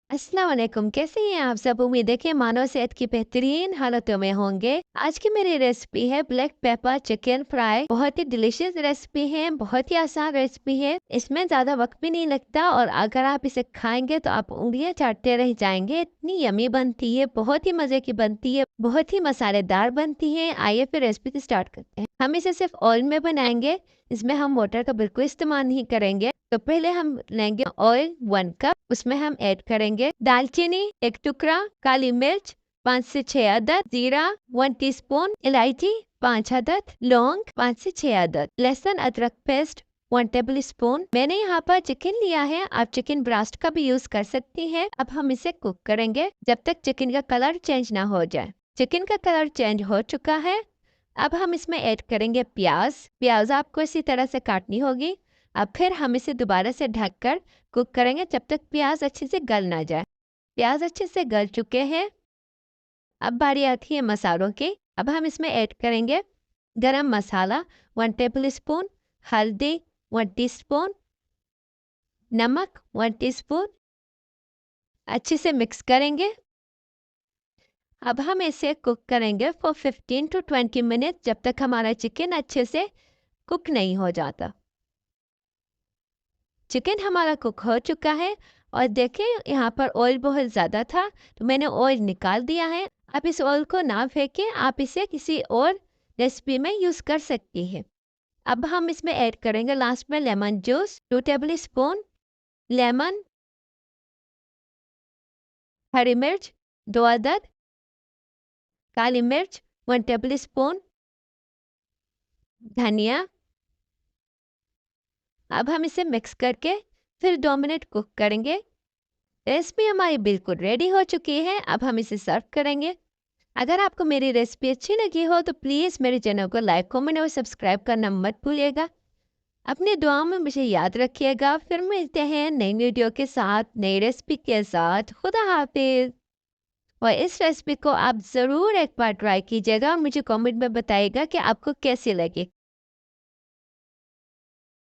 अस्सलाम वालेकुम, कैसे हैं आप सब? उम्मीद है कि मानव सेहत की बेहतरीन हालतों में होंगे। आज की मेरी रेसिपी है ब्लैक पेपर चिकन फ्राई। बहुत ही डिलीशियस रेसिपी है, बहुत ही आसान रेसिपी है। इसमें ज़्यादा वक्त भी नहीं लगता और अगर आप इसे खाएंगे तो आप उंगलियां चाटते रह जाएंगे। इतनी यमी बनती है, बहुत ही मज़े की बनती है, बहुत ही मसालेदार बनती है। आइए फिर रेसिपी स्टार्ट करते हैं। हम इसे सिर्फ ऑयल में बनाएंगे, इसमें हम वाटर का बिल्कुल इस्तेमाल नहीं करेंगे। तो पहले हम लेंगे ऑयल 1 कप, उसमें हम ऐड करेंगे दालचीनी 1 टुकड़ा, काली मिर्च 5 से 6 अदद, जीरा 1 टीस्पून, इलायची 5 अदद, लौंग 5 से 6 अदद, लहसुन अदरक पेस्ट 1 टेबल स्पून। मैंने यहाँ पर चिकन लिया है, आप चिकन ब्रास्ट का भी यूज कर सकती हैं। अब हम इसे कुक करेंगे जब तक चिकन का कलर चेंज ना हो जाए। चिकन का कलर चेंज हो चुका है। अब हम इसमें ऐड करेंगे प्याज। प्याज आपको इसी तरह से काटनी होगी। अब फिर हम इसे दोबारा से ढककर कुक करेंगे जब तक प्याज अच्छे से गल ना जाए। प्याज अच्छे से गल चुके हैं। अब बारी आती है मसालों की। अब हम इसमें ऐड करेंगे गरम मसाला 1 टेबल स्पून, हल्दी 1 टीस्पून, नमक 1 टीस्पून। अच्छे से मिक्स करेंगे। अब हम इसे कुक करेंगे फॉर 15 टू 20 मिनट, जब तक हमारा चिकन अच्छे से कुक नहीं हो जाता। चिकन हमारा कुक हो चुका है और देखें यहाँ पर ऑयल बहुत ज़्यादा था तो मैंने ऑयल निकाल दिया है। आप इस ऑयल को ना फेंकें, आप इसे किसी और रेसिपी में यूज़ कर सकती हैं। अब हम इसमें ऐड करेंगे लास्ट में lemon juice 2 table spoon, lemon, हरी मिर्च 2 अदद, काली मिर्च 1 टेबल स्पून, धनिया। अब हम इसे मिक्स करके फिर 2 मिनट कुक करेंगे। रेसिपी हमारी बिल्कुल रेडी हो चुकी है। अब हम इसे सर्व करेंगे। अगर आपको मेरी रेसिपी अच्छी लगी हो तो प्लीज़ मेरे चैनल को लाइक, कमेंट और सब्सक्राइब करना मत भूलिएगा। अपनी दुआओं में मुझे याद रखिएगा। फिर मिलते हैं नई वीडियो के साथ, नई रेसिपी के साथ। खुदा हाफिज़। और इस रेसिपी को आप ज़रूर एक बार ट्राई कीजिएगा और मुझे कमेंट में बताइएगा कि आपको कैसी लगी।